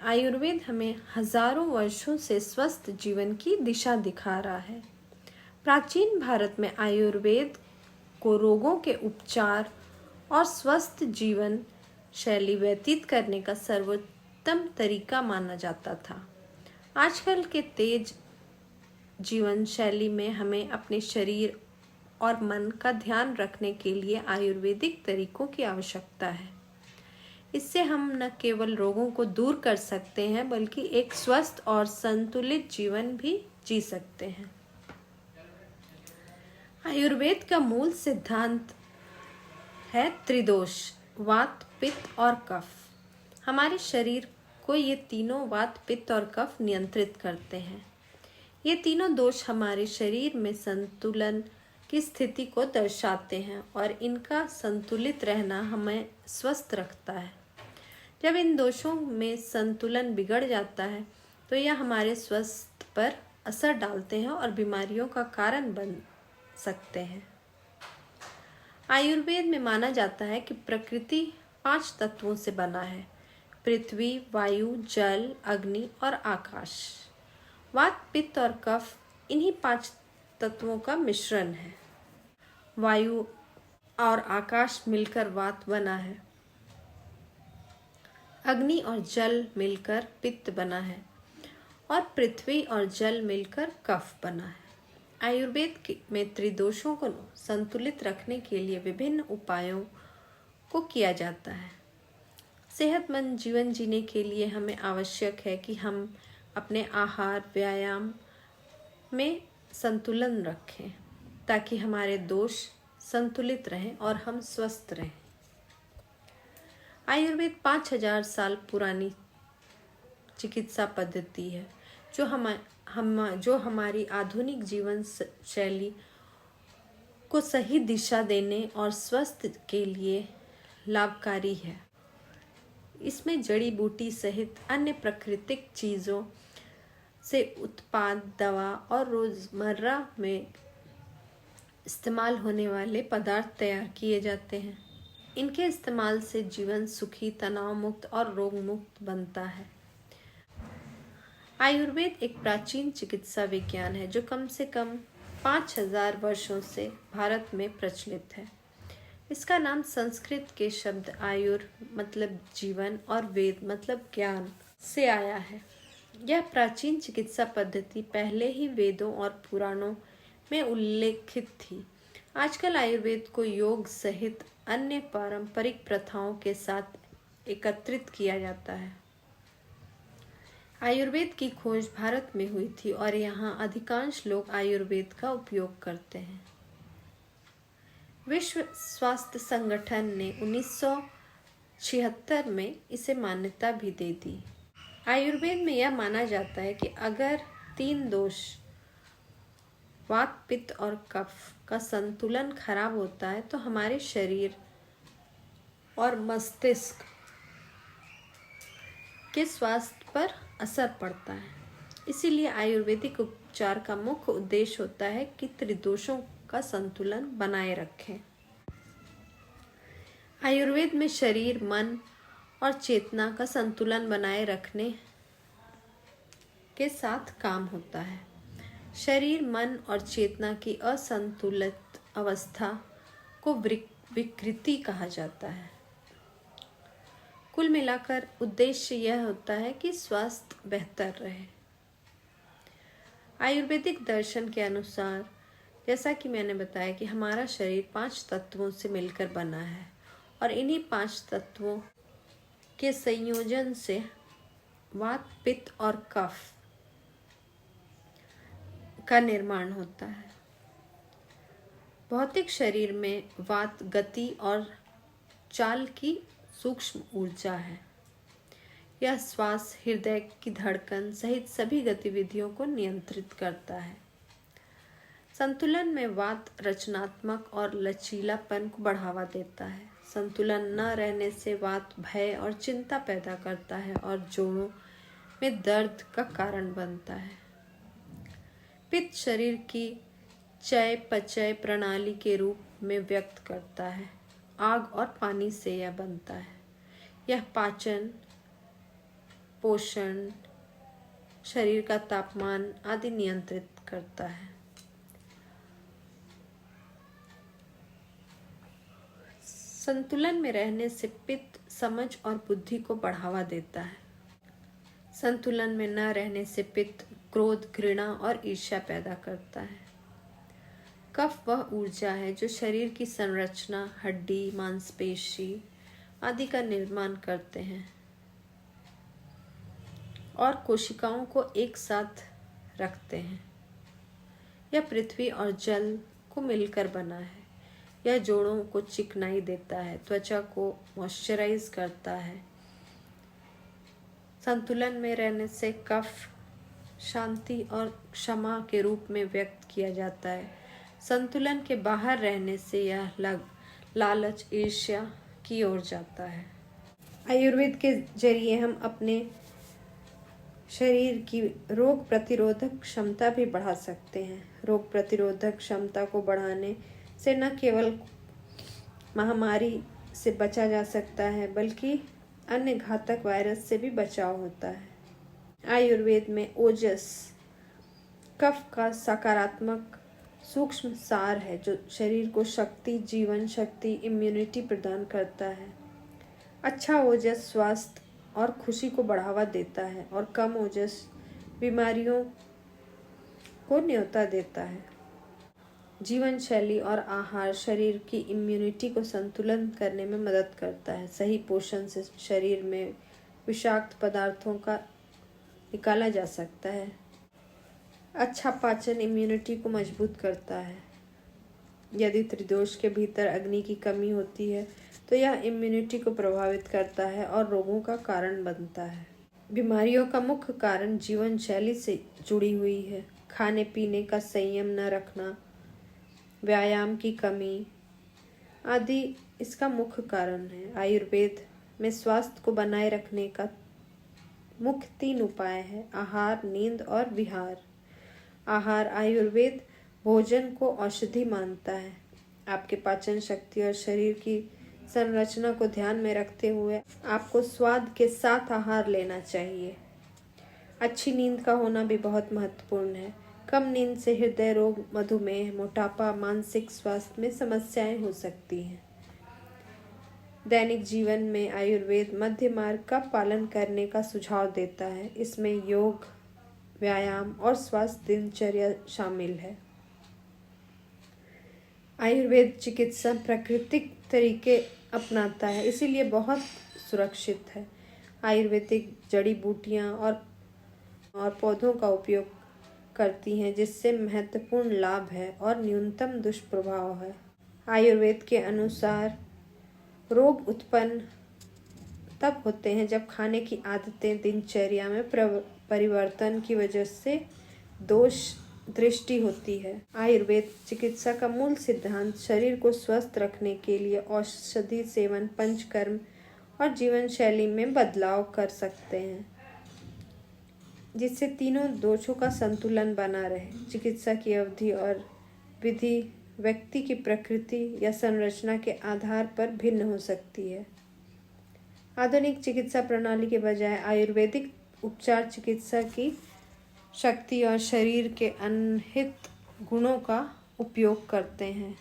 आयुर्वेद हमें हजारों वर्षों से स्वस्थ जीवन की दिशा दिखा रहा है। प्राचीन भारत में आयुर्वेद को रोगों के उपचार और स्वस्थ जीवन शैली व्यतीत करने का सर्वोत्तम तरीका माना जाता था। आजकल के तेज जीवन शैली में हमें अपने शरीर और मन का ध्यान रखने के लिए आयुर्वेदिक तरीकों की आवश्यकता है। इससे हम न केवल रोगों को दूर कर सकते हैं बल्कि एक स्वस्थ और संतुलित जीवन भी जी सकते हैं। आयुर्वेद का मूल सिद्धांत है त्रिदोष, वात, पित्त और कफ। हमारे शरीर को ये तीनों वात, पित्त और कफ नियंत्रित करते हैं। ये तीनों दोष हमारे शरीर में संतुलन की स्थिति को दर्शाते हैं और इनका संतुलित रहना हमें स्वस्थ रखता है। जब इन दोषों में संतुलन बिगड़ जाता है तो यह हमारे स्वास्थ्य पर असर डालते हैं और बीमारियों का कारण बन सकते हैं। आयुर्वेद में माना जाता है कि प्रकृति 5 तत्वों से बना है: पृथ्वी, वायु, जल, अग्नि और आकाश। वात, पित्त और कफ इन्हीं 5 तत्वों का मिश्रण है। वायु और आकाश मिलकर वात बना है, अग्नि और जल मिलकर पित्त बना है और पृथ्वी और जल मिलकर कफ बना है। आयुर्वेद में त्रिदोषों को संतुलित रखने के लिए विभिन्न उपायों को किया जाता है। सेहतमंद जीवन जीने के लिए हमें आवश्यक है कि हम अपने आहार, व्यायाम में संतुलन रखें ताकि हमारे दोष संतुलित रहें और हम स्वस्थ रहें। आयुर्वेद 5000 साल पुरानी चिकित्सा पद्धति है जो हमारी आधुनिक जीवन शैली को सही दिशा देने और स्वस्थ के लिए लाभकारी है। इसमें जड़ी बूटी सहित अन्य प्राकृतिक चीज़ों से उत्पाद, दवा और रोज़मर्रा में इस्तेमाल होने वाले पदार्थ तैयार किए जाते हैं। इनके इस्तेमाल से जीवन सुखी, तनाव मुक्त और रोग मुक्त बनता है। आयुर्वेद एक प्राचीन चिकित्सा विज्ञान है जो कम से कम 5000 वर्षों से भारत में प्रचलित है। इसका नाम संस्कृत के शब्द आयुर मतलब जीवन और वेद मतलब ज्ञान से आया है। यह प्राचीन चिकित्सा पद्धति पहले ही वेदों और पुराणों में उल्लेखित थी। आजकल आयुर्वेद को योग सहित अन्य पारंपरिक प्रथाओं के साथ एकत्रित किया जाता है। आयुर्वेद की खोज भारत में हुई थी और यहाँ अधिकांश लोग आयुर्वेद का उपयोग करते हैं। विश्व स्वास्थ्य संगठन ने 1976 में इसे मान्यता भी दे दी। आयुर्वेद में यह माना जाता है कि अगर 3 दोष वात, पित्त और कफ का संतुलन खराब होता है तो हमारे शरीर और मस्तिष्क के स्वास्थ्य पर असर पड़ता है। इसीलिए आयुर्वेदिक उपचार का मुख्य उद्देश्य होता है कि त्रिदोषों का संतुलन बनाए रखें। आयुर्वेद में शरीर, मन और चेतना का संतुलन बनाए रखने के साथ काम होता है। शरीर, मन और चेतना की असंतुलित अवस्था को विकृति कहा जाता है। कुल मिलाकर उद्देश्य यह होता है कि स्वास्थ्य बेहतर रहे। आयुर्वेदिक दर्शन के अनुसार, जैसा कि मैंने बताया कि हमारा शरीर 5 तत्वों से मिलकर बना है और इन्हीं 5 तत्वों के संयोजन से वात, पित्त और कफ का निर्माण होता है। भौतिक शरीर में वात गति और चाल की सूक्ष्म ऊर्जा है। यह श्वास, हृदय की धड़कन सहित सभी गतिविधियों को नियंत्रित करता है। संतुलन में वात रचनात्मक और लचीलापन को बढ़ावा देता है। संतुलन न रहने से वात भय और चिंता पैदा करता है और जोड़ों में दर्द का कारण बनता है। पित्त शरीर की चयापचय प्रणाली के रूप में व्यक्त करता है। आग और पानी से यह बनता है। यह पाचन, पोषण, शरीर का तापमान आदि नियंत्रित करता है। संतुलन में रहने से पित्त समझ और बुद्धि को बढ़ावा देता है। संतुलन में न रहने से पित्त क्रोध, घृणा और ईर्ष्या पैदा करता है। कफ वह ऊर्जा है जो शरीर की संरचना, हड्डी, मांसपेशी आदि का निर्माण करते हैं और कोशिकाओं को एक साथ रखते हैं। यह पृथ्वी और जल को मिलकर बना है। यह जोड़ों को चिकनाई देता है, त्वचा को मॉइस्चराइज करता है। संतुलन में रहने से कफ शांति और क्षमा के रूप में व्यक्त किया जाता है। संतुलन के बाहर रहने से यह लालच, ईर्ष्या की ओर जाता है। आयुर्वेद के जरिए हम अपने शरीर की रोग प्रतिरोधक क्षमता भी बढ़ा सकते हैं। रोग प्रतिरोधक क्षमता को बढ़ाने से न केवल महामारी से बचा जा सकता है बल्कि अन्य घातक वायरस से भी बचाव होता है। आयुर्वेद में ओजस कफ का सकारात्मक सूक्ष्म सार है जो शरीर को शक्ति, जीवन शक्ति, इम्यूनिटी प्रदान करता है। अच्छा ओजस स्वास्थ्य और खुशी को बढ़ावा देता है और कम ओजस बीमारियों को न्योता देता है। जीवन शैली और आहार शरीर की इम्यूनिटी को संतुलन करने में मदद करता है। सही पोषण से शरीर में विषाक्त पदार्थों का निकाला जा सकता है। अच्छा पाचन इम्यूनिटी को मजबूत करता है। यदि त्रिदोष के भीतर अग्नि की कमी होती है तो यह इम्यूनिटी को प्रभावित करता है और रोगों का कारण बनता है। बीमारियों का मुख्य कारण जीवन शैली से जुड़ी हुई है। खाने पीने का संयम न रखना, व्यायाम की कमी आदि इसका मुख्य कारण है। आयुर्वेद में स्वास्थ्य को बनाए रखने का मुख्य 3 उपाय है: आहार, नींद और विहार। आहार आयुर्वेद भोजन को औषधि मानता है। आपके पाचन शक्ति और शरीर की संरचना को ध्यान में रखते हुए आपको स्वाद के साथ आहार लेना चाहिए। अच्छी नींद का होना भी बहुत महत्वपूर्ण है। कम नींद से हृदय रोग, मधुमेह, मोटापा, मानसिक स्वास्थ्य में समस्याएं हो सकती हैं। दैनिक जीवन में आयुर्वेद मध्य मार्ग का पालन करने का सुझाव देता है। इसमें योग, व्यायाम और स्वास्थ्य दिनचर्या शामिल है। आयुर्वेद चिकित्सा प्राकृतिक तरीके अपनाता है, इसीलिए बहुत सुरक्षित है। आयुर्वेदिक जड़ी बूटियां और पौधों का उपयोग करती हैं, जिससे महत्वपूर्ण लाभ है और न्यूनतम दुष्प्रभाव है। आयुर्वेद के अनुसार रोग उत्पन्न तब होते हैं जब खाने की आदतें, दिनचर्या में परिवर्तन की वजह से दोष दृष्टि होती है। आयुर्वेद चिकित्सा का मूल सिद्धांत शरीर को स्वस्थ रखने के लिए औषधि सेवन, पंचकर्म और जीवन शैली में बदलाव कर सकते हैं, जिससे तीनों दोषों का संतुलन बना रहे। चिकित्सा की अवधि और विधि व्यक्ति की प्रकृति या संरचना के आधार पर भिन्न हो सकती है। आधुनिक चिकित्सा प्रणाली के बजाय आयुर्वेदिक उपचार चिकित्सा की शक्ति और शरीर के अनहित गुणों का उपयोग करते हैं।